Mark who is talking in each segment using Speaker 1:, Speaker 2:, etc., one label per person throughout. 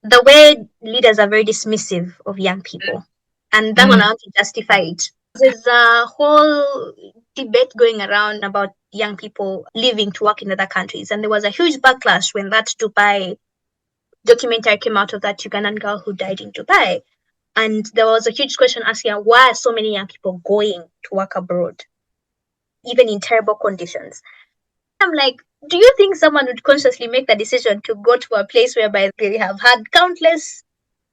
Speaker 1: the way leaders are very dismissive of young people. And that one, I want to justify it. There's a whole debate going around about young people leaving to work in other countries. And there was a huge backlash when that Dubai documentary came out of that Ugandan girl who died in Dubai. And there was a huge question asking why are so many young people going to work abroad, even in terrible conditions. I'm like, do you think someone would consciously make the decision to go to a place whereby they have had countless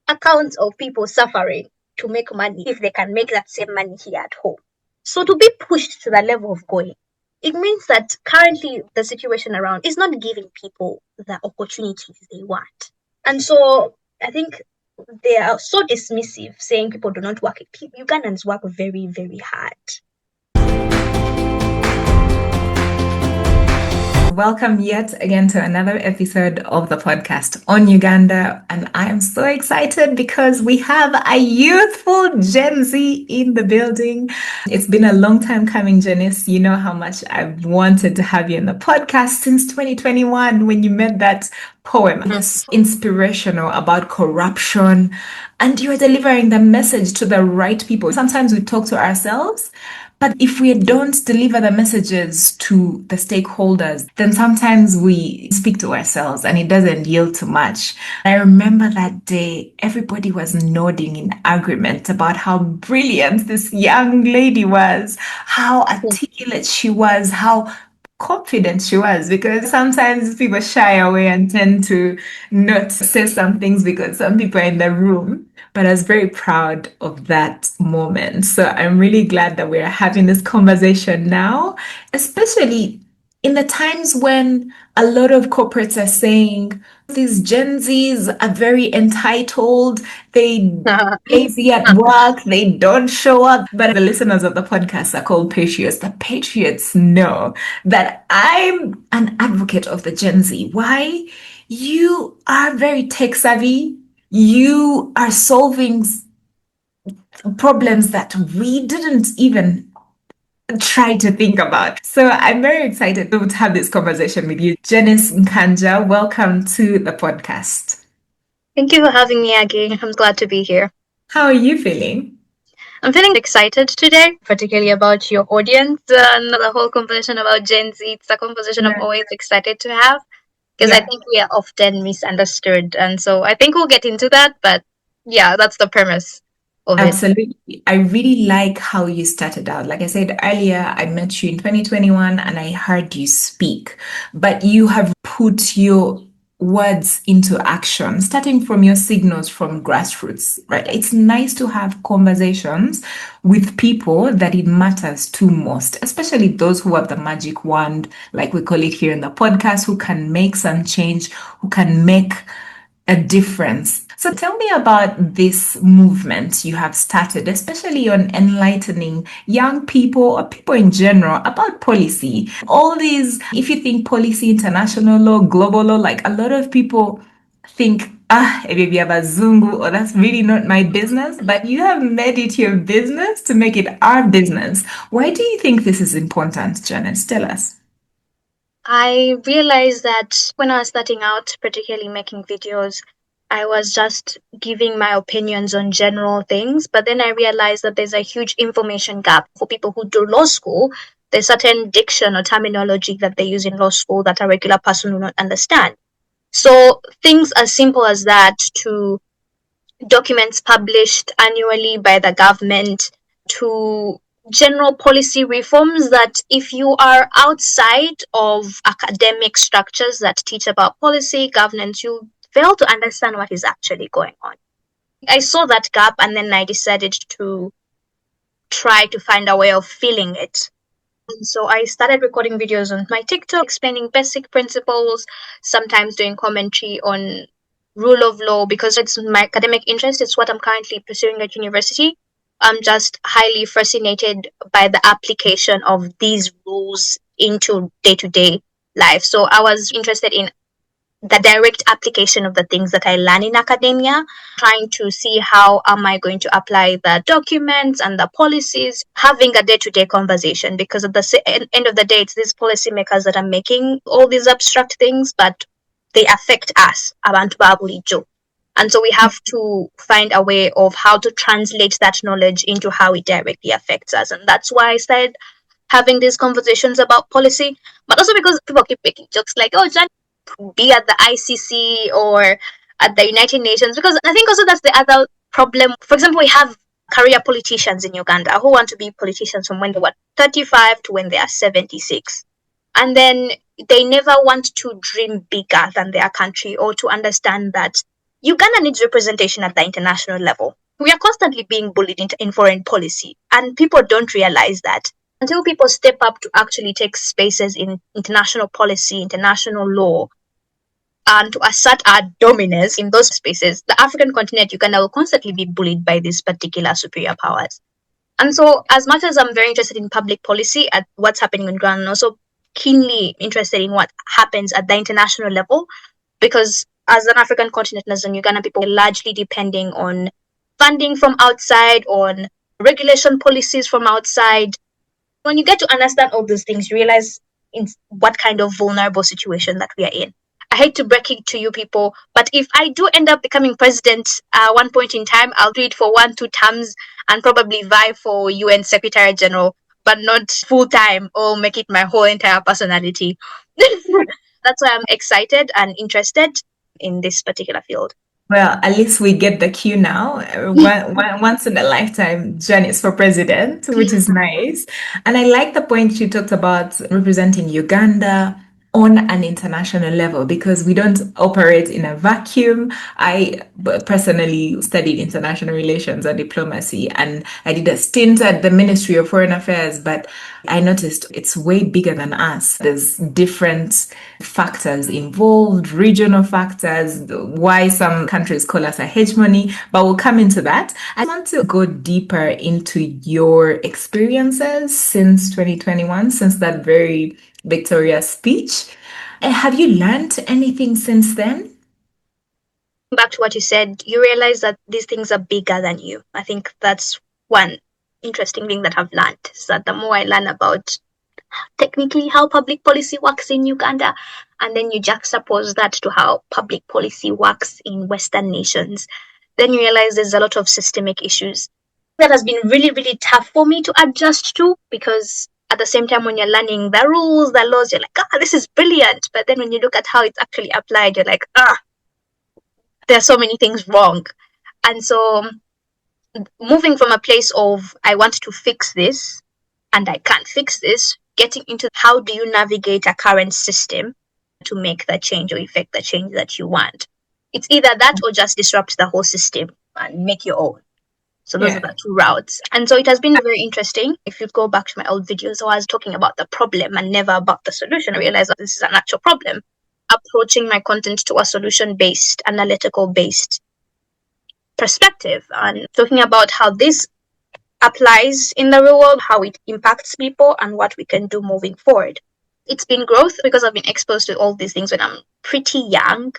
Speaker 1: accounts of people suffering to make money if they can make that same money here at home? So to be pushed to the level of going, it means that currently the situation around is not giving people the opportunities they want. And so I think they are so dismissive, saying people do not work. Ugandans work very, very hard.
Speaker 2: Welcome yet again to another episode of the podcast on Uganda. And I am so excited because we have a youthful Gen Z in the building. It's been a long time coming, Janice. You know how much I've wanted to have you in the podcast since 2021 when you made that poem. It's inspirational about corruption, and you're delivering the message to the right people. Sometimes we talk to ourselves, but if we don't deliver the messages to the stakeholders, then sometimes we speak to ourselves and it doesn't yield too much. I remember that day, everybody was nodding in agreement about how brilliant this young lady was, how articulate she was, how confident she was, because sometimes people shy away and tend to not say some things because some people are in the room. But I was very proud of that moment. So I'm really glad that we're having this conversation now, especially in the times when a lot of corporates are saying these Gen Zs are very entitled, they lazy at work, they don't show up. But the listeners of the podcast are called patriots. The patriots know that I'm an advocate of the Gen Z. Why? You are very tech savvy. You are solving problems that we didn't even try to think about. So I'm very excited to have this conversation with you. Janice Nkajja, welcome to the podcast.
Speaker 1: Thank you for having me again. I'm glad to be here.
Speaker 2: How are you feeling?
Speaker 1: I'm feeling excited today, particularly about your audience and the whole conversation about Gen Z. It's a conversation I'm always excited to have because I think we are often misunderstood. And so I think we'll get into that. But yeah, that's the premise of it.
Speaker 2: Absolutely. I really like how you started out. Like I said earlier, I met you in 2021 and I heard you speak, but you have put your words into action, starting from your signals from grassroots, right? It's nice to have conversations with people that it matters to most, especially those who have the magic wand, like we call it here in the podcast, who can make some change, who can make a difference. So tell me about this movement you have started, especially on enlightening young people or people in general about policy. All these, if you think policy, international law, global law, like a lot of people think, maybe abazungu, or that's really not my business, but you have made it your business to make it our business. Why do you think this is important, Janice? Tell us.
Speaker 1: I realized that when I was starting out, particularly making videos, I was just giving my opinions on general things. But then I realized that there's a huge information gap for people who do law school. There's certain diction or terminology that they use in law school that a regular person will not understand. So things as simple as that, to documents published annually by the government, to general policy reforms that if you are outside of academic structures that teach about policy, governance, you fail to understand what is actually going on. I saw that gap and then I decided to try to find a way of filling it. And so I started recording videos on my TikTok, explaining basic principles, sometimes doing commentary on rule of law because it's my academic interest. It's what I'm currently pursuing at university. I'm just highly fascinated by the application of these rules into day-to-day life. So I was interested in the direct application of the things that I learn in academia, trying to see how am I going to apply the documents and the policies, having a day-to-day conversation, because at the end of the day, it's these policymakers that are making all these abstract things, but they affect us, abantu ba bulijjo. And so we have to find a way of how to translate that knowledge into how it directly affects us. And that's why I started having these conversations about policy, but also because people keep making jokes like, oh, Jan, be at the ICC or at the United Nations. Because I think also that's the other problem. For example, we have career politicians in Uganda who want to be politicians from when they were 35 to when they are 76. And then they never want to dream bigger than their country or to understand that Uganda needs representation at the international level. We are constantly being bullied in foreign policy, and people don't realize that until people step up to actually take spaces in international policy, international law, and to assert our dominance in those spaces, the African continent, Uganda, will constantly be bullied by these particular superior powers. And so, as much as I'm very interested in public policy at what's happening on ground, and also keenly interested in what happens at the international level, because as an African continent, as in Uganda, people are largely depending on funding from outside, on regulation policies from outside. When you get to understand all those things, you realize in what kind of vulnerable situation that we are in. I hate to break it to you people, but if I do end up becoming president at one point in time, I'll do it for 1, 2 terms and probably vie for UN Secretary General, but not full time or make it my whole entire personality. That's why I'm excited and interested in this particular field.
Speaker 2: Well, at least we get the cue now. Once in a lifetime, Janice for president, which is nice. And I like the point you talked about representing Uganda on an international level because we don't operate in a vacuum. I personally studied international relations and diplomacy, and I did a stint at the Ministry of Foreign Affairs, but I noticed it's way bigger than us. There's different factors involved, regional factors, why some countries call us a hegemony, but we'll come into that. I want to go deeper into your experiences since 2021, since that very victorious speech. Have you learned anything since then?
Speaker 1: Back to what you said, you realize that these things are bigger than you. I think that's one interesting thing that I've learned is that the more I learn about technically how public policy works in Uganda, and then you juxtapose that to how public policy works in Western nations, then you realize there's a lot of systemic issues. That has been really, really tough for me to adjust to because at the same time, when you're learning the rules, the laws, you're like, this is brilliant. But then when you look at how it's actually applied, you're like, there are so many things wrong. And so moving from a place of, I want to fix this and I can't fix this, getting into how do you navigate a current system to make the change or effect the change that you want. It's either that or just disrupt the whole system and make your own. So those are the two routes. And so it has been very interesting. If you go back to my old videos, I was talking about the problem and never about the solution. I realized that this is an actual problem. Approaching my content to a solution-based, analytical-based perspective and talking about how this applies in the real world, how it impacts people, and what we can do moving forward. It's been growth because I've been exposed to all these things when I'm pretty young.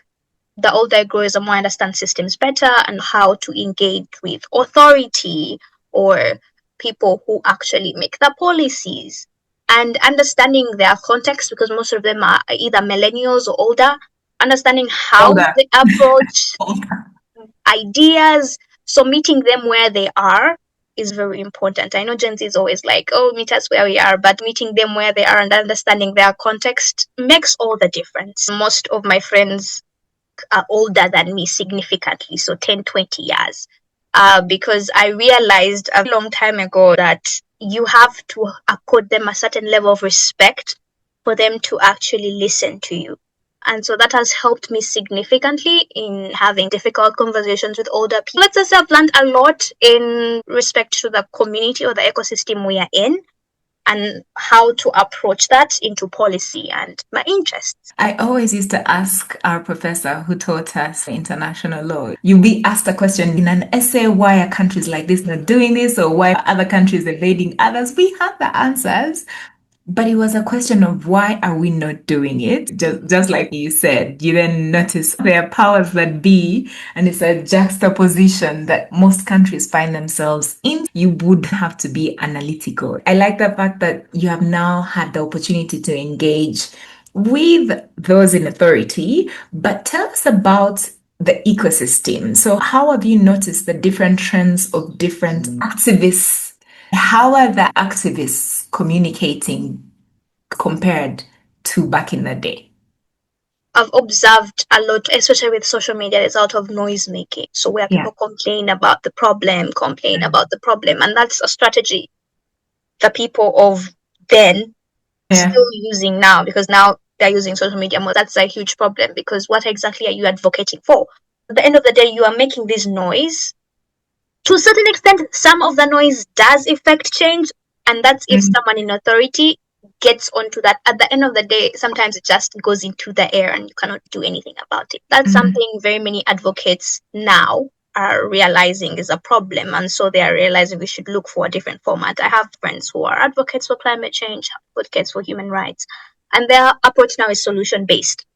Speaker 1: The older I grow, the more I understand systems better and how to engage with authority or people who actually make the policies and understanding their context because most of them are either millennials or older, understanding how they approach ideas. So meeting them where they are is very important. I know Gen Z is always like, meet us where we are, but meeting them where they are and understanding their context makes all the difference. Most of my friends are older than me significantly, so 10, 20 years. Because I realized a long time ago that you have to accord them a certain level of respect for them to actually listen to you. And so that has helped me significantly in having difficult conversations with older people. Let's just say I've learned a lot in respect to the community or the ecosystem we are in and how to approach that into policy and my interests.
Speaker 2: I always used to ask our professor who taught us international law. You'll be asked a question in an essay, why are countries like this not doing this or why are other countries evading others? We have the answers. But it was a question of why are we not doing it? Just like you said, you then notice there are powers that be, and it's a juxtaposition that most countries find themselves in. You would have to be analytical. I like the fact that you have now had the opportunity to engage with those in authority, but tell us about the ecosystem. So, how have you noticed the different trends of different activists? How are the activists communicating compared to back in the day?
Speaker 1: I've observed a lot, especially with social media, there's a lot of noise making. So where
Speaker 2: Yeah.
Speaker 1: people complain about the problem, and that's a strategy the people of then
Speaker 2: Yeah.
Speaker 1: still using now, because now they're using social media more. That's a huge problem, because what exactly are you advocating for? At the end of the day, you are making this noise. To a certain extent, some of the noise does affect change, and that's if
Speaker 2: Mm,
Speaker 1: someone in authority gets onto that. At the end of the day, sometimes it just goes into the air and you cannot do anything about it. That's
Speaker 2: mm,
Speaker 1: something very many advocates now are realizing is a problem, and so they are realizing we should look for a different format. I have friends who are advocates for climate change, advocates for human rights, and their approach now is solution based.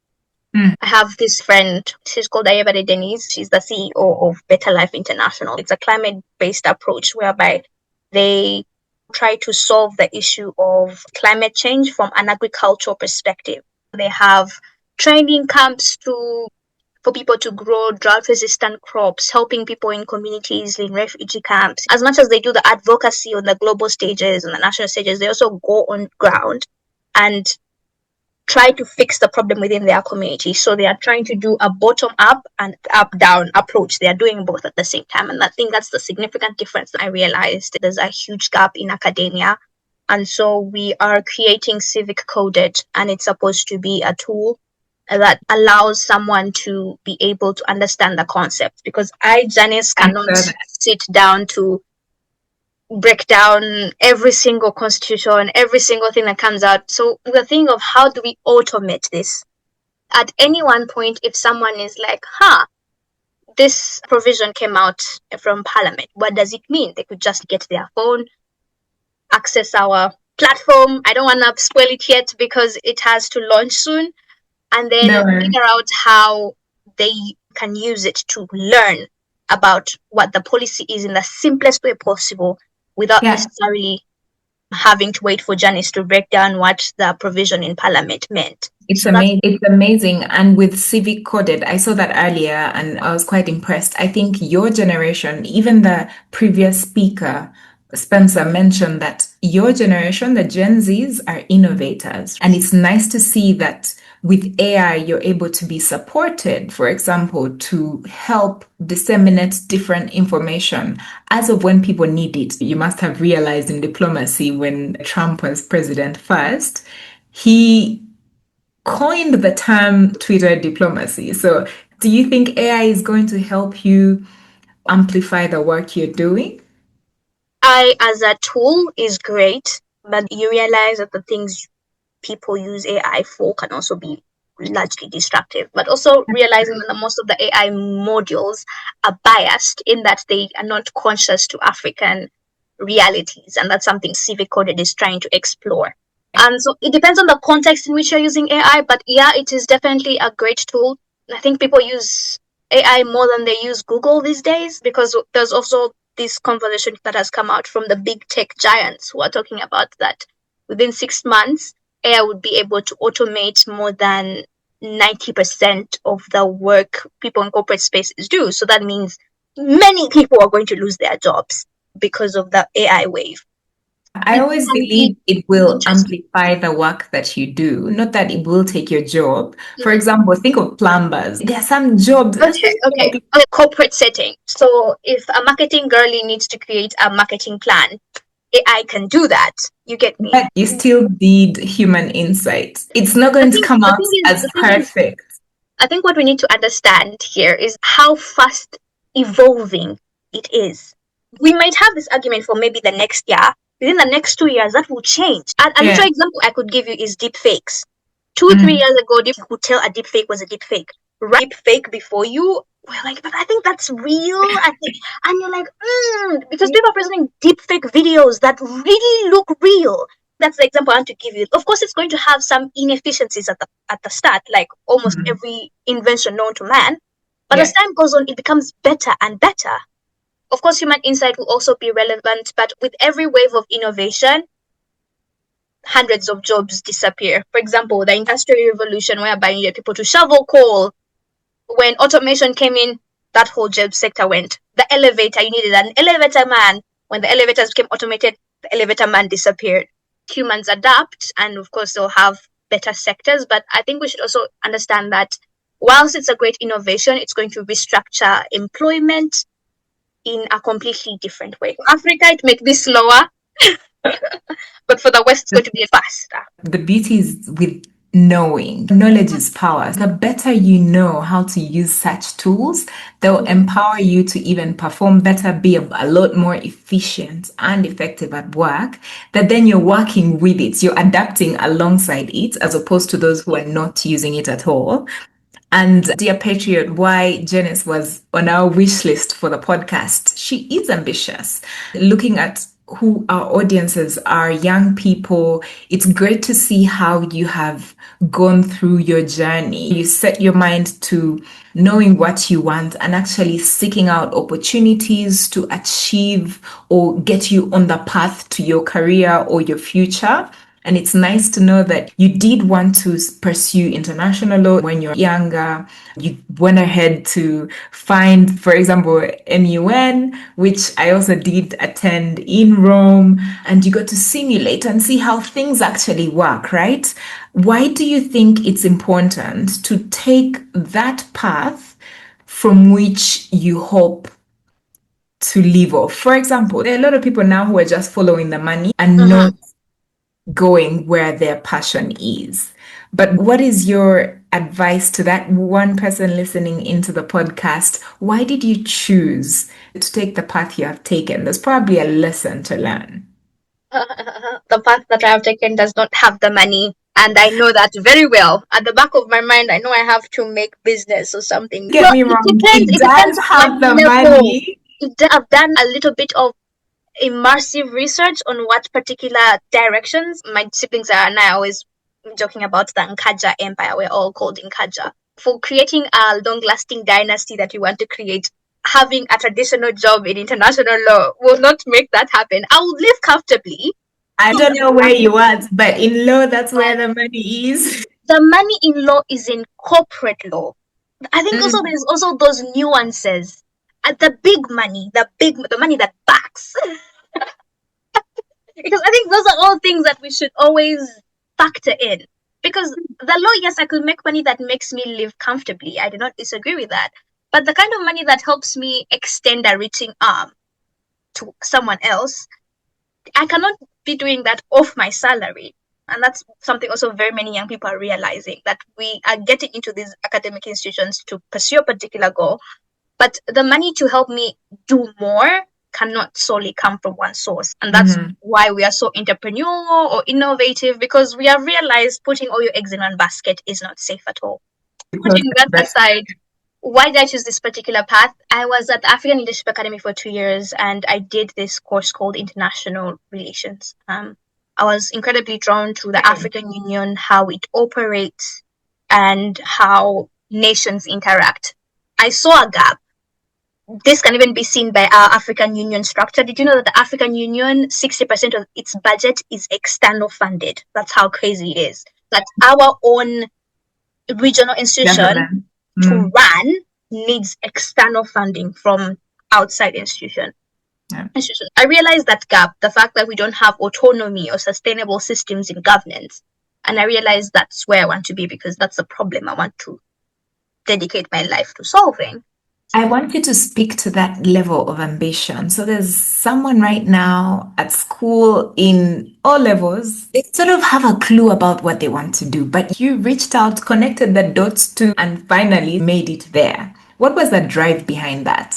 Speaker 2: mm.
Speaker 1: I have this friend, she's called Ayebade Denise. She's the CEO of Better Life International. It's a climate based approach whereby they try to solve the issue of climate change from an agricultural perspective. They have training camps for people to grow drought resistant crops, helping people in communities, in refugee camps. As much as they do the advocacy on the global stages and the national stages, they also go on ground and try to fix the problem within their community. So they are trying to do a bottom up and up down approach. They are doing both at the same time. And I think that's the significant difference. I realized there's a huge gap in academia. And so we are creating Civic Coded, and it's supposed to be a tool that allows someone to be able to understand the concept. Because I, Janice,
Speaker 2: I
Speaker 1: cannot
Speaker 2: saw that.
Speaker 1: sit down to break down every single constitution, every single thing that comes out. So the thing of how do we automate this? At any one point, if someone is like, this provision came out from Parliament, what does it mean? They could just get their phone, access our platform. I don't want to spoil it yet because it has to launch soon, and then
Speaker 2: No worries.
Speaker 1: figure out how they can use it to learn about what the policy is in the simplest way possible without
Speaker 2: Yeah.
Speaker 1: necessarily having to wait for Janice to break down what the provision in Parliament meant.
Speaker 2: It's
Speaker 1: So that's
Speaker 2: amazing. It's amazing. And with Civic Coded, I saw that earlier and I was quite impressed. I think your generation, even the previous speaker, Spencer, mentioned that your generation, the Gen Zs, are innovators. And it's nice to see that with AI, you're able to be supported, for example, to help disseminate different information as of when people need it. You must have realized in diplomacy when Trump was president first, he coined the term Twitter diplomacy. So, do you think AI is going to help you amplify the work you're doing?
Speaker 1: I, as a tool, is great, but you realize that the things people use AI for can also be largely destructive. But also realizing that most of the AI modules are biased in that they are not conscious to African realities, and that's something Civic Coded is trying to explore. And so it depends on the context in which you're using AI, but yeah, it is definitely a great tool. I think people use AI more than they use Google these days, because there's also this conversation that has come out from the big tech giants who are talking about that within 6 months, AI would be able to automate more than 90% of the work people in corporate spaces do. So that means many people are going to lose their jobs because of the AI wave.
Speaker 2: I
Speaker 1: It
Speaker 2: always
Speaker 1: can be
Speaker 2: believe it will
Speaker 1: interesting.
Speaker 2: amplify the work that you do, not that it will take your job. For
Speaker 1: Mhm.
Speaker 2: example, think of plumbers. There are some jobs,
Speaker 1: Okay,
Speaker 2: especially
Speaker 1: okay.
Speaker 2: like
Speaker 1: Okay, corporate setting. So if a marketing girlie needs to create a marketing plan, AI can do that. You get me?
Speaker 2: but you still need human insight. It's not
Speaker 1: I
Speaker 2: going to
Speaker 1: think
Speaker 2: come
Speaker 1: the
Speaker 2: out
Speaker 1: thing is,
Speaker 2: as perfect.
Speaker 1: I think what we need to understand here is how fast evolving it is. We might have this argument for maybe the next year. Within the next 2 years, that will change. A
Speaker 2: Yeah.
Speaker 1: literal example I could give you is deep fakes. Two, three
Speaker 2: Mm.
Speaker 1: years ago, you could tell a deep fake was a deep fake. Right deep fake before you, we're like, but I think that's real. I think, and you're like, because people are presenting deep fake videos that really look real. That's the example I want to give you. Of course, it's going to have some inefficiencies at the start, like almost
Speaker 2: Mm.
Speaker 1: every invention known to man. But as
Speaker 2: Yeah.
Speaker 1: time goes on, it becomes better and better. Of course, human insight will also be relevant, but with every wave of innovation, hundreds of jobs disappear. For example, the industrial revolution, whereby you needed people to shovel coal, When automation came in, that whole job sector went. The elevator, you needed an elevator man. When the elevators became automated, the elevator man disappeared. Humans adapt, and of course, they'll have better sectors. But I think we should also understand that whilst it's a great innovation, it's going to restructure employment in a completely different way. For Africa, it may be slower, but for the West, it's going to be faster.
Speaker 2: The beauty is with knowing. Knowledge is power. The better you know how to use such tools, they'll empower you to even perform better, be a lot more efficient and effective at work. That then you're working with it, you're adapting alongside it, as opposed to those who are not using it at all. And dear Patriot, why Janice was on our wish list for the podcast. She is ambitious. Looking at who our audiences are, young people, it's great to see how you have gone through your journey. You set your mind to knowing what you want and actually seeking out opportunities to achieve or get you on the path to your career or your future. And it's nice to know that you did want to pursue international law when you're younger. You went ahead to find, for example, MUN, which I also did attend in Rome, and you got to simulate and see how things actually work, right? Why do you think it's important to take that path from which you hope to live off? For example, there are a lot of people now who are just following the money and not going where their passion is. But what is your advice to that one person listening into the podcast? Why did you choose to take the path you have taken? There's probably a lesson to learn.
Speaker 1: The path that I have taken does not have the money, and I know that very well. At the back of my mind, I know I have to make business or something.
Speaker 2: Get
Speaker 1: Well,
Speaker 2: me
Speaker 1: it
Speaker 2: wrong,
Speaker 1: depends.
Speaker 2: it
Speaker 1: It depends
Speaker 2: does
Speaker 1: on what
Speaker 2: have the
Speaker 1: level.
Speaker 2: money.
Speaker 1: I've done a little bit of immersive research on what particular directions. My siblings and I are always joking about the Nkajja empire. We're all called Nkajja. For creating a long-lasting dynasty that you want to create, having a traditional job in international law will not make that happen. I would live comfortably.
Speaker 2: I don't know where you are, but in law, that's where the money is.
Speaker 1: The money in law is in corporate law. I think also
Speaker 2: Mm.
Speaker 1: there's also those nuances. The big money, the money that backs. Because I think those are all things that we should always factor in. Because the law, yes, I could make money that makes me live comfortably. I do not disagree with that. But the kind of money that helps me extend a reaching arm to someone else, I cannot be doing that off my salary. And that's something also very many young people are realizing, that we are getting into these academic institutions to pursue a particular goal, but the money to help me do more cannot solely come from one source. And that's why we are so entrepreneurial or innovative, because we have realized putting all your eggs in one basket is not safe at all. Putting that aside, why did I choose this particular path? I was at the African Leadership Academy for 2 years, and I did this course called International Relations. I was incredibly drawn to the African Union, how it operates, and how nations interact. I saw a gap. This can even be seen by our African Union structure. Did you know that the African Union, 60% of its budget is external funded? That's how crazy it is. That our own regional institution to run needs external funding from outside institution.
Speaker 2: Yeah.
Speaker 1: I realized that gap, the fact that we don't have autonomy or sustainable systems in governance. And I realized that's where I want to be, because that's the problem I want to dedicate my life to solving.
Speaker 2: I want you to speak to that level of ambition. So there's someone right now at school in all levels. They sort of have a clue about what they want to do, but you reached out, connected the dots to, and finally made it there. What was the drive behind that?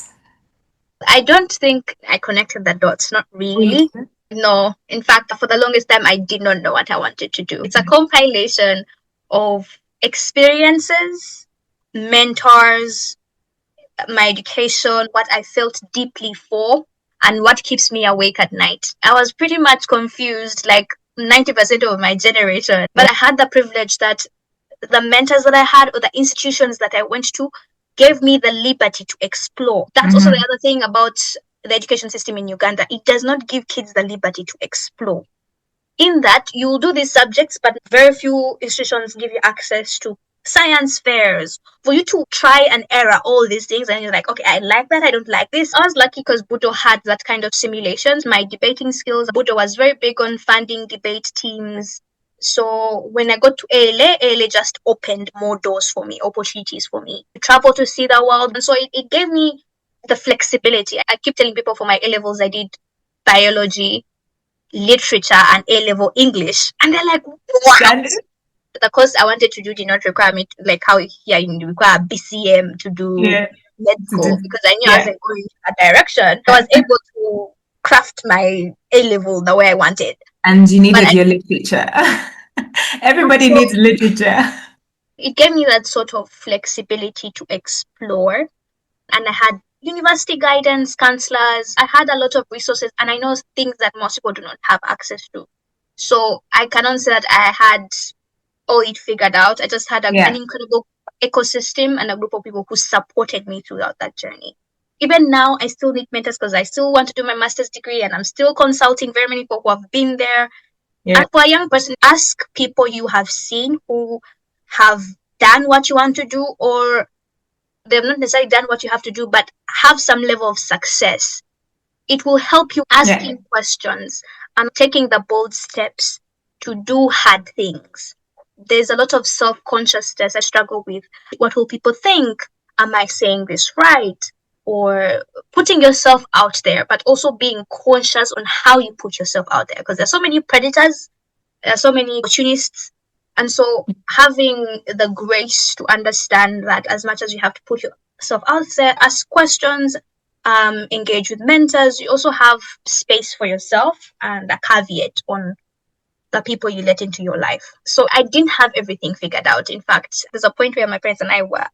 Speaker 1: I don't think I connected the dots, not really. No, in fact, for the longest time, I did not know what I wanted to do. It's a compilation of experiences, mentors, my education, what I felt deeply for, and what keeps me awake at night. I was pretty much confused, like 90% of my generation, but I had the privilege that the mentors that I had or the institutions that I went to gave me the liberty to explore. That's also the other thing about the education system in Uganda. It does not give kids the liberty to explore. In that, you will do these subjects, but very few institutions give you access to science fairs, for you to try and error all these things. And you're like, okay, I like that, I don't like this. I was lucky because Budo had that kind of simulations. My debating skills, Budo was very big on funding debate teams. So when I got to ALA just opened more doors for me, opportunities for me to travel to see the world. And so it gave me the flexibility. I keep telling people for my A levels, I did biology, literature, and A level English. And they're like, what? The course I wanted to do did not require me to, like how here you require BCM to do
Speaker 2: Yeah.
Speaker 1: med school, because I knew I
Speaker 2: Yeah.
Speaker 1: wasn't going in that direction. I was able to craft my A level the way I wanted.
Speaker 2: And you
Speaker 1: But
Speaker 2: needed your literature. Everybody
Speaker 1: so
Speaker 2: needs literature.
Speaker 1: it gave me that sort of flexibility to explore. And I had university guidance counselors. I had a lot of resources, and I know things that most people do not have access to. So I cannot say that I had all it figured out. I just had
Speaker 2: Yeah.
Speaker 1: an incredible ecosystem and a group of people who supported me throughout that journey. Even now, I still need mentors because I still want to do my master's degree, and I'm still consulting very many people who have been there.
Speaker 2: Yeah.
Speaker 1: And for a young person, ask people you have seen who have done what you want to do, or they've not necessarily done what you have to do, but have some level of success. It will help you asking questions and taking the bold steps to do hard things. There's a lot of self-consciousness I struggle with. What will people think? Am I saying this right? Or putting yourself out there, but also being conscious on how you put yourself out there. Because there's so many predators, there are so many opportunists. And so having the grace to understand that as much as you have to put yourself out there, ask questions, engage with mentors, you also have space for yourself and a caveat on the people you let into your life. So I didn't have everything figured out. In fact, there's a point where my parents and I were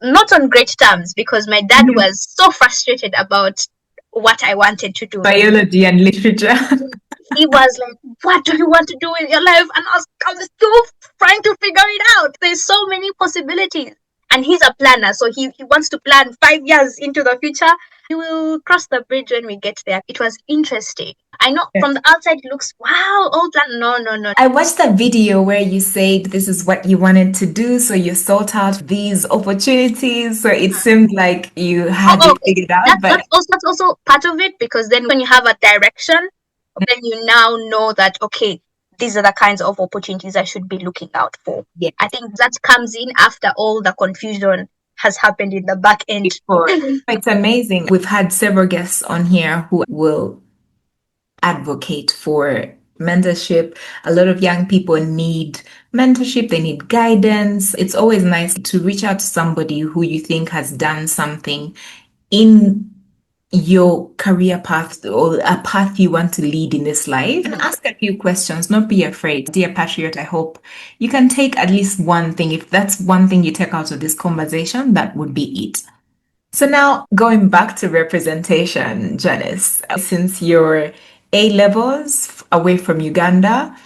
Speaker 1: not on great terms because my dad was so frustrated about what I wanted to do.
Speaker 2: Biology and literature.
Speaker 1: He was like, what do you want to do with your life? And I was still trying to figure it out. There's so many possibilities. And he's a planner, so he wants to plan 5 years into the future. We will cross the bridge when we get there. It was interesting. I know from the outside it looks, wow, all plan. No, no, no.
Speaker 2: I watched that video where you said this is what you wanted to do, so you sought out these opportunities. So it seemed like you had
Speaker 1: Oh,
Speaker 2: it figured out, but
Speaker 1: that's also part of it, because then when you have a direction, then you now know that, okay, these are the kinds of opportunities I should be looking out for.
Speaker 2: yeah.
Speaker 1: I think that comes in after all the confusion has happened in the back end.
Speaker 2: It's amazing. We've had several guests on here who will advocate for mentorship. A lot of young people need mentorship, they need guidance. It's always nice to reach out to somebody who you think has done something in your career path or a path you want to lead in this life, and ask a few questions. Not be afraid. Dear Patriot, I hope you can take at least one thing. If that's one thing you take out of this conversation, that would be it. So now going back to representation, Janice, since your A levels away from Uganda,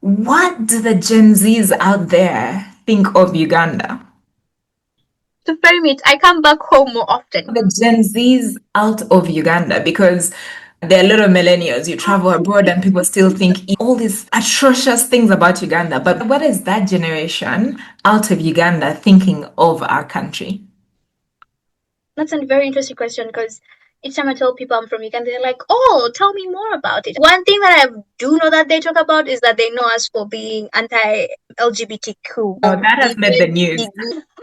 Speaker 2: what do the Gen Zs out there think of Uganda?
Speaker 1: To frame it, I come back home more often.
Speaker 2: The Gen Zs out of Uganda, because there are a lot of millennials. You travel abroad and people still think all these atrocious things about Uganda. But what is that generation out of Uganda thinking of our country?
Speaker 1: That's a very interesting question, because each time I tell people I'm from Uganda, they're like, oh, tell me more about it. One thing that I do know that they talk about is that they know us for being anti-LGBTQ.
Speaker 2: Oh, that has made the news.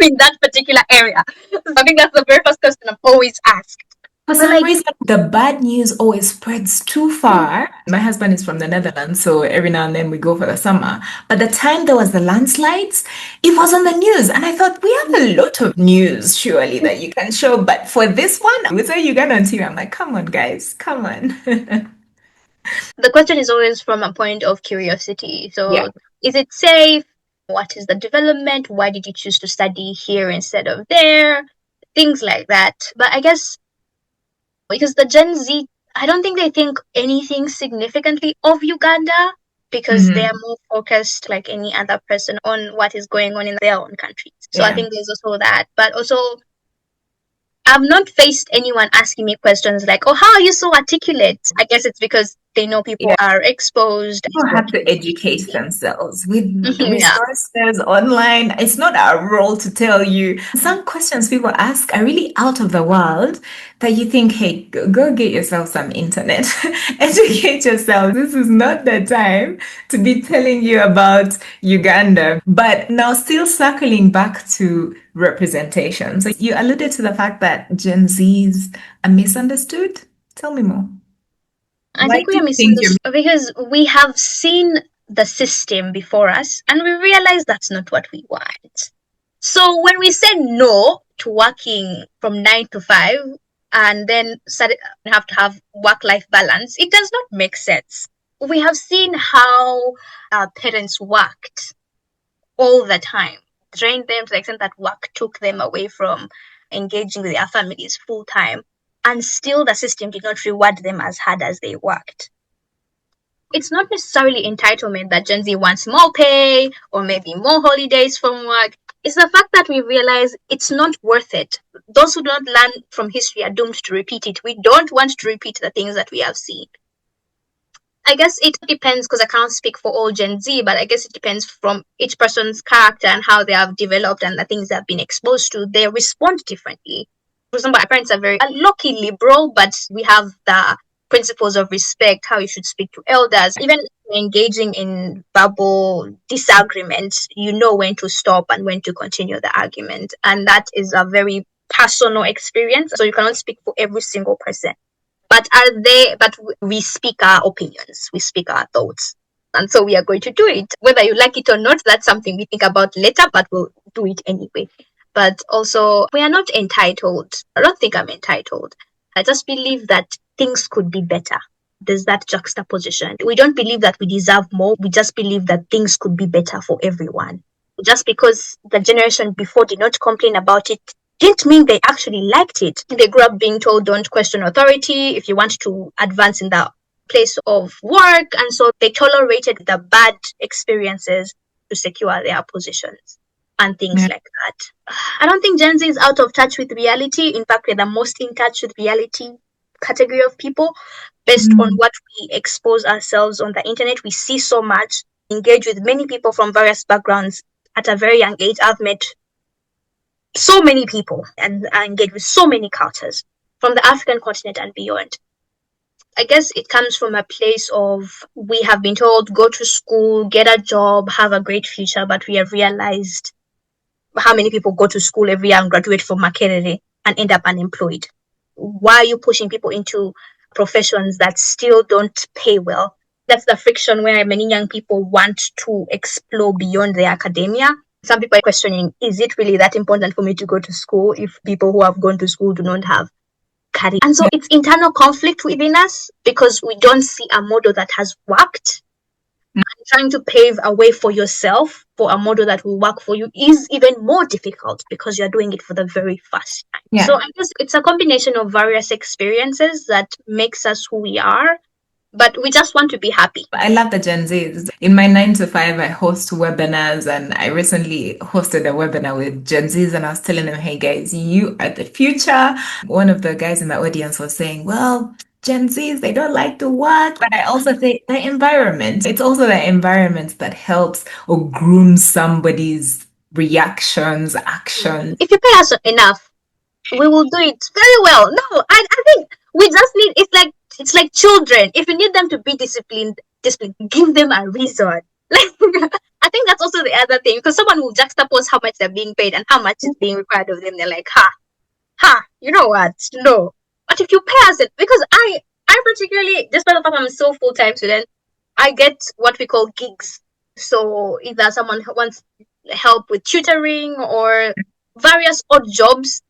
Speaker 1: In that particular area. So I think that's the very first question I'm always asked.
Speaker 2: For some reason, the bad news always spreads too far. My husband is from the Netherlands, so every now and then we go for the summer. But the time there was the landslides, it was on the news. And I thought, we have a lot of news, surely, that you can show. But for this one, we say Uganda on TV. I'm like, come on, guys, come on.
Speaker 1: The question is always from a point of curiosity. So, is it safe? What is the development? Why did you choose to study here instead of there? Things like that. But I guess because the Gen Z, I don't think they think anything significantly of Uganda, because they are more focused, like any other person, on what is going on in their own countries. So I think there's also that. But also, I've not faced anyone asking me questions like, oh, how are you so articulate? I guess it's because They know people
Speaker 2: Yeah.
Speaker 1: are exposed.
Speaker 2: People
Speaker 1: What
Speaker 2: have to educate themselves with
Speaker 1: yeah.
Speaker 2: resources online. It's not our role to tell you. Some questions people ask are really out of the world that you think, hey, go get yourself some internet, educate yourself. This is not the time to be telling you about Uganda. But now, still circling back to representation. So, you alluded to the fact that Gen Zs are misunderstood. Tell me more.
Speaker 1: I
Speaker 2: Why
Speaker 1: think we
Speaker 2: do
Speaker 1: are
Speaker 2: you think you're
Speaker 1: misunderstood because we have seen the system before us and we realize that's not what we want. So when we say no to working from 9 to 5 and then have to have work-life balance, it does not make sense. We have seen how our parents worked all the time, drained them to the extent that work took them away from engaging with their families full time, and still the system did not reward them as hard as they worked. It's not necessarily entitlement that Gen Z wants more pay or maybe more holidays from work. It's the fact that we realize it's not worth it. Those who don't learn from history are doomed to repeat it. We don't want to repeat the things that we have seen. I guess it depends because I can't speak for all Gen Z, but I guess it depends from each person's character and how they have developed and the things they have been exposed to. They respond differently. For example, our parents are very lucky liberal, but we have the principles of respect, how you should speak to elders. Even engaging in verbal disagreements, you know when to stop and when to continue the argument. And that is a very personal experience. So you cannot speak for every single person. But we speak our opinions, we speak our thoughts. And so we are going to do it. Whether you like it or not, that's something we think about later, but we'll do it anyway. But also, we are not entitled. I don't think I'm entitled. I just believe that things could be better. There's that juxtaposition. We don't believe that we deserve more. We just believe that things could be better for everyone. Just because the generation before did not complain about it didn't mean they actually liked it. They grew up being told don't question authority if you want to advance in the place of work. And so they tolerated the bad experiences to secure their positions and things
Speaker 2: Yeah.
Speaker 1: like that. I don't think Gen Z is out of touch with reality. In fact, we're the most in touch with reality category of people based on
Speaker 2: Mm.
Speaker 1: what we expose ourselves on the internet. We see so much, engage with many people from various backgrounds at a very young age. I've met so many people and I engage with so many cultures from the African continent and beyond. I guess it comes from a place of we have been told go to school, get a job, have a great future, but we have realized how many people go to school every year and graduate from Makerere and end up unemployed. Why are you pushing people into professions that still don't pay well? That's the friction where many young people want to explore beyond their academia. Some people are questioning, is it really that important for me to go to school if people who have gone to school do not have career? And so it's internal conflict within us because we don't see a model that has worked. And trying to pave a way for yourself for a model that will work for you is even more difficult because you're doing it for the very first time.
Speaker 2: Yeah.
Speaker 1: So I guess it's a combination of various experiences that makes us who we are, but we just want to be happy.
Speaker 2: I love the Gen Zs. In my 9 to 5, I host webinars, and I recently hosted a webinar with Gen Zs, and I was telling them, hey guys, you are the future. One of the guys in the audience was saying, well, Gen Zs, they don't like to work. But I also say the environment. It's also the environment that helps or grooms somebody's reactions, actions.
Speaker 1: If you pay us enough, we will do it very well. No, I think we just need it's like children. If you need them to be disciplined, give them a reason. Like I think that's also the other thing because someone will juxtapose how much they're being paid and how much is being required of them. They're like, you know what? No. But if you pay us it, because I particularly, despite the fact I'm so full time student, I get what we call gigs. So either someone who wants help with tutoring or various odd jobs,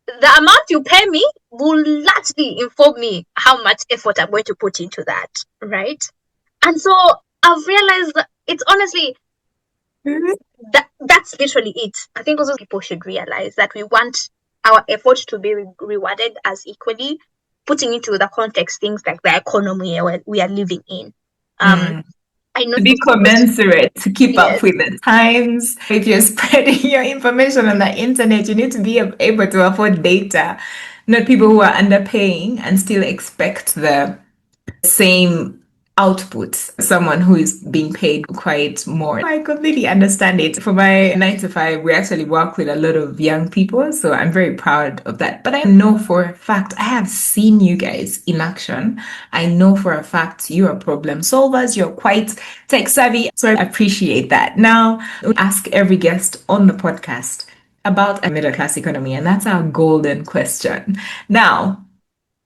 Speaker 1: the amount you pay me will largely inform me how much effort I'm going to put into that, right? And so I've realized that it's honestly that's literally it. I think also people should realize that we want our effort to be rewarded as equally, putting into the context things like the economy we are living in.
Speaker 2: Mm.
Speaker 1: I know
Speaker 2: To be commensurate, to keep up
Speaker 1: yes,
Speaker 2: with the times. If you're spreading your information on the internet, you need to be able to afford data, not people who are underpaying and still expect the same output, someone who is being paid quite more. I completely understand it. For my 9 to 5, we actually work with a lot of young people, so I'm very proud of that. But I know for a fact, I have seen you guys in action. I know for a fact you're problem solvers, you're quite tech savvy, so I appreciate that. Now, we ask every guest on the podcast about a middle class economy, and that's our golden question. Now,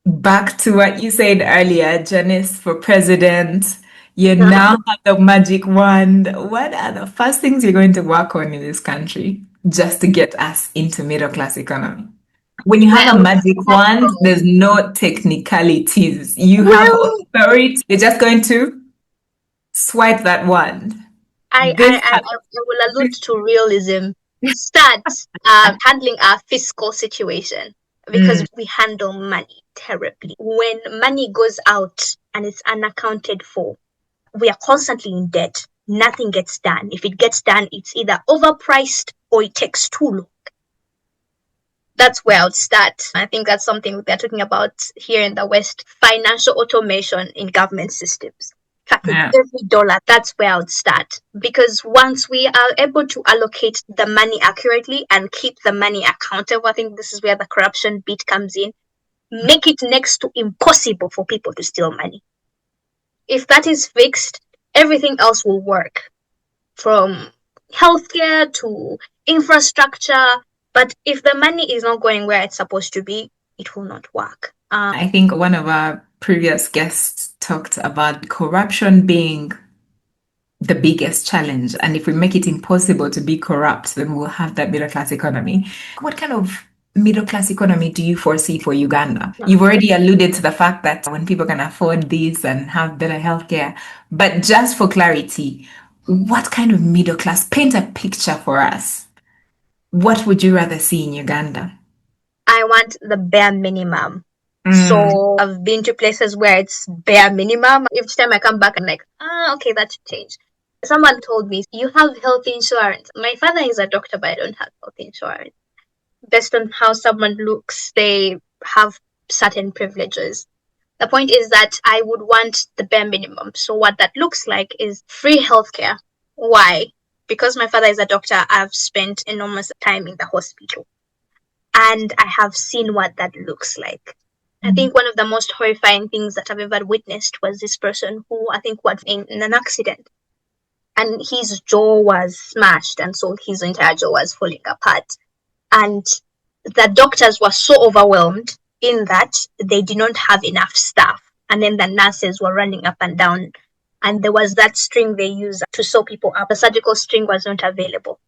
Speaker 2: back to what you said earlier, Janice, for president, you now have the magic wand. What are the first things you're going to work on in this country just to get us into middle class economy? When you have a
Speaker 1: Well,
Speaker 2: magic wand, there's no technicalities. You have
Speaker 1: well,
Speaker 2: authority. You're just going to swipe that wand.
Speaker 1: I, I,
Speaker 2: This
Speaker 1: I, I will allude to realism. Start handling our fiscal situation because
Speaker 2: Mm,
Speaker 1: we handle money terribly. When money goes out and it's unaccounted for, we are constantly in debt. Nothing gets done. If it gets done, it's either overpriced or it takes too long. That's where I would start. I think that's something they're talking about here in the West, financial automation in government systems. Tracking
Speaker 2: yeah.
Speaker 1: every dollar, that's where I would start. Because once we are able to allocate the money accurately and keep the money accountable, I think this is where the corruption bit comes in. Make it next to impossible for people to steal money. If that is fixed, everything else will work, from healthcare to infrastructure. But if the money is not going where it's supposed to be, it will not work.
Speaker 2: I think one of our previous guests talked about corruption being the biggest challenge. And if we make it impossible to be corrupt, then we'll have that middle class economy. What kind of middle class economy do you foresee for Uganda? You've already alluded to the fact that when people can afford this and have better healthcare, but just for clarity, what kind of middle class? Paint a picture for us. What would you rather see in Uganda?
Speaker 1: I want the bare minimum.
Speaker 2: Mm,
Speaker 1: So I've been to places where it's bare minimum. Each time I come back, I'm like, okay, that should change. Someone told me, you have health insurance. My father is a doctor, but I don't have health insurance. Based on how someone looks, they have certain privileges. The point is that I would want the bare minimum. So what that looks like is free healthcare. Why? Because my father is a doctor, I've spent enormous time in the hospital and I have seen what that looks like. I think one of the most horrifying things that I've ever witnessed was this person who I think was in an accident and his jaw was smashed and so his entire jaw was falling apart. And the doctors were so overwhelmed in that they did not have enough staff. And then the nurses were running up and down. And there was that string they used to sew people up. The surgical string was not available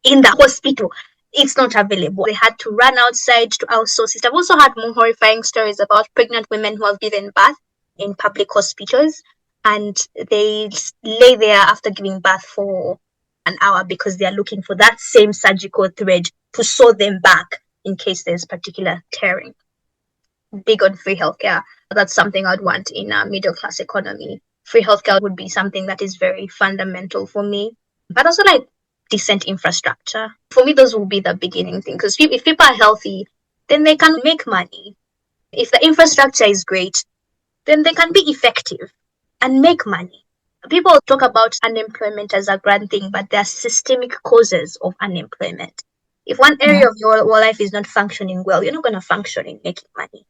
Speaker 1: in the hospital. It's not available. They had to run outside to outsource it. I've also had more horrifying stories about pregnant women who have given birth in public hospitals and they lay there after giving birth for an hour because they are looking for that same surgical thread to sew them back in case there's particular tearing. Big on free healthcare. That's something I'd want in a middle class economy. Free healthcare would be something that is very fundamental for me. But also like decent infrastructure. For me, those will be the beginning thing. Because if people are healthy, then they can make money. If the infrastructure is great, then they can be effective and make money. People talk about unemployment as a grand thing, but there are systemic causes of unemployment. If one area of your life is not functioning well, you're not going to function in making money.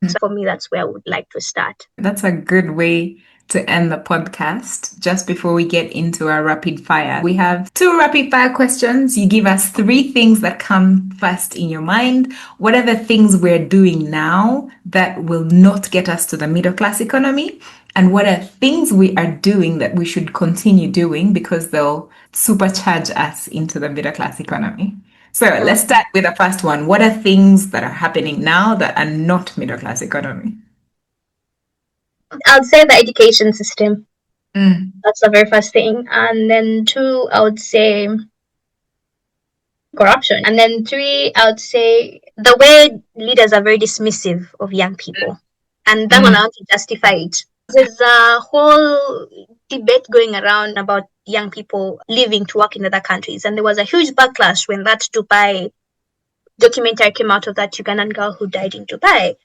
Speaker 1: So for me, that's where I would like to start.
Speaker 2: That's a good way to end the podcast. Just before we get into our rapid fire, we have 2 rapid fire questions. You give us 3 things that come first in your mind. What are the things we're doing now that will not get us to the middle class economy? And what are things we are doing that we should continue doing because they'll supercharge us into the middle class economy? So let's start with the first one. What are things that are happening now that are not middle class economy?
Speaker 1: I would say the education system.
Speaker 2: Mm,
Speaker 1: That's the very first thing. And then 2, I would say corruption. And then 3, I would say the way leaders are very dismissive of young people. And that one,
Speaker 2: mm,
Speaker 1: I want to justify it. There's a whole debate going around about young people leaving to work in other countries. And there was a huge backlash when that Dubai documentary came out of that Ugandan girl who died in Dubai.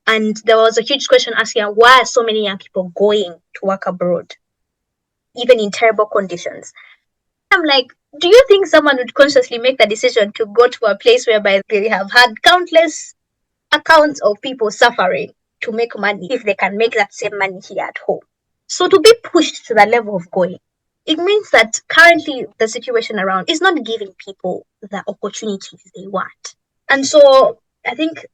Speaker 1: And there was a huge question asking why are so many young people going to work abroad, even in terrible conditions. I'm like, do you think someone would consciously make the decision to go to a place whereby they have had countless accounts of people suffering to make money if they can make that same money here at home? So to be pushed to that level of going, it means that currently the situation around is not giving people the opportunities they want. And so I think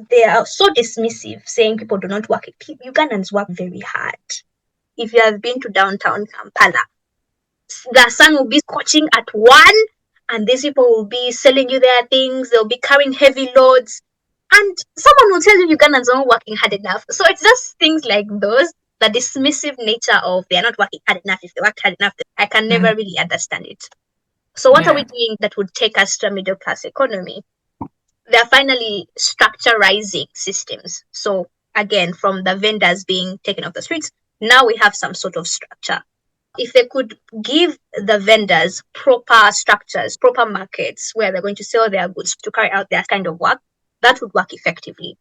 Speaker 1: they are so dismissive, saying people do not work. Ugandans work very hard. If you have been to downtown Kampala, the sun will be scorching at 1, and these people will be selling you their things. They'll be carrying heavy loads, and someone will tell you Ugandans aren't working hard enough. So it's just things like those, the dismissive nature of they're not working hard enough. If they worked hard enough, I can never really understand it. So what are we
Speaker 2: Yeah.
Speaker 1: doing that would take us to a middle class economy? They're finally structurizing systems. So again, from the vendors being taken off the streets, now we have some sort of structure. If they could give the vendors proper structures, proper markets where they're going to sell their goods to carry out their kind of work, that would work effectively.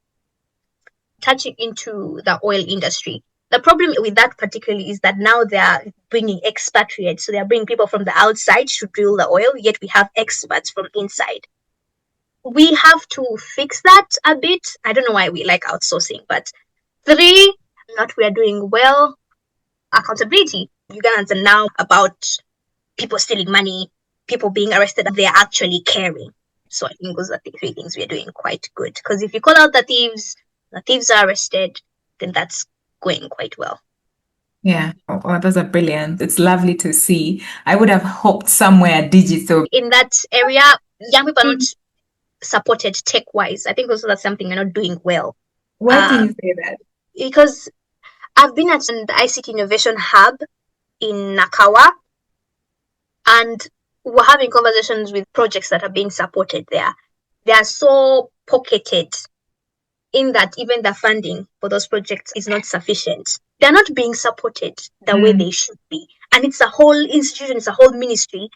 Speaker 1: Touching into the oil industry, the problem with that particularly is that now they are bringing expatriates. So they are bringing people from the outside to drill the oil, yet we have experts from inside. We have to fix that a bit. I don't know why we like outsourcing, but 3, not we are doing well. Accountability. Ugandans are now about people stealing money, people being arrested that they are actually caring. So I think those are the 3 things we are doing quite good. Because if you call out the thieves are arrested, then that's going quite well.
Speaker 2: Yeah. Oh, those are brilliant. It's lovely to see. I would have hoped somewhere digital.
Speaker 1: In that area, young people are not supported tech wise. I think also that's something we're not doing well.
Speaker 2: Why do you say that?
Speaker 1: Because I've been at the ICT Innovation Hub in Nakawa, and we're having conversations with projects that are being supported there. They are so pocketed in that even the funding for those projects is not sufficient. They're not being supported the way they should be. And it's a whole institution, it's a whole ministry,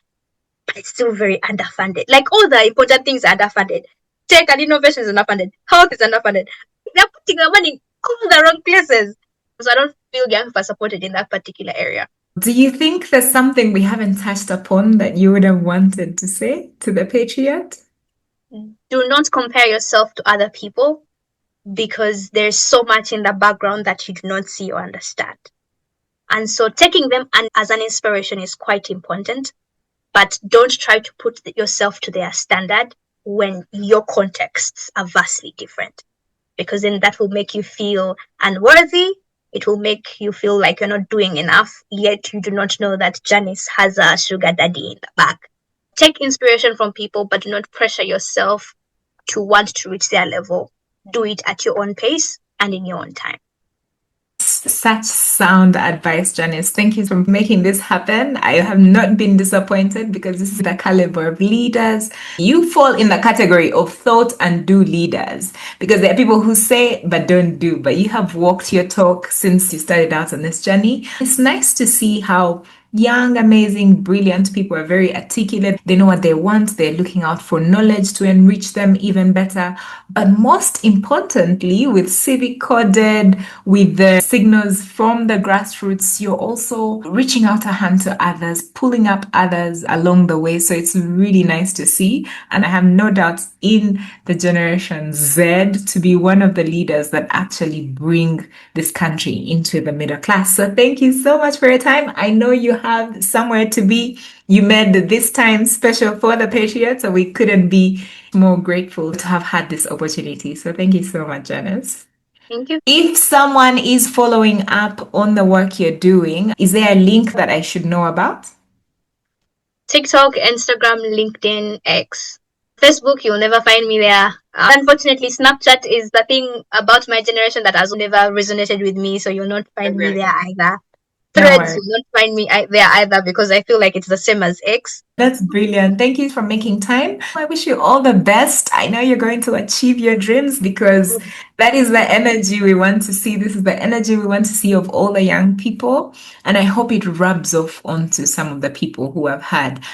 Speaker 1: but it's still very underfunded. Like all the important things are underfunded. Tech and innovation is underfunded. Health is underfunded. They're putting their money in all the wrong places. So I don't feel young people are supported in that particular area.
Speaker 2: Do you think there's something we haven't touched upon that you would have wanted to say to the Patriot?
Speaker 1: Do not compare yourself to other people because there's so much in the background that you do not see or understand. And so taking them as an inspiration is quite important, but don't try to put yourself to their standard when your contexts are vastly different, because then that will make you feel unworthy. It will make you feel like you're not doing enough, yet you do not know that Janice has a sugar daddy in the back. Take inspiration from people, but do not pressure yourself to want to reach their level. Do it at your own pace and in your own time.
Speaker 2: Such sound advice, Janice. Thank you for making this happen. I have not been disappointed because this is the caliber of leaders. You fall in the category of thought and do leaders because there are people who say but don't do, but you have walked your talk since you started out on this journey. It's nice to see how young, amazing, brilliant people are very articulate. They know what they want. They're looking out for knowledge to enrich them even better. But most importantly, with civic coded, with the signals from the grassroots, you're also reaching out a hand to others, pulling up others along the way. So it's really nice to see. And I have no doubt in the Generation Z to be one of the leaders that actually bring this country into the middle class. So thank you so much for your time. I know you have somewhere to be. You made this time special for the Patriots, so we couldn't be more grateful to have had this opportunity. So thank you so much, Janice.
Speaker 1: Thank you.
Speaker 2: If someone is following up on the work you're doing, is there a link that I should know about?
Speaker 1: TikTok, Instagram, LinkedIn, X. Facebook, you'll never find me there. Unfortunately, Snapchat is the thing about my generation that has never resonated with me, so you'll not find me there either. Threads, you'll not find me there either because I feel like it's the same as X.
Speaker 2: That's brilliant. Thank you for making time. I wish you all the best. I know you're going to achieve your dreams because that is the energy we want to see. This is the energy we want to see of all the young people. And I hope it rubs off onto some of the people who have had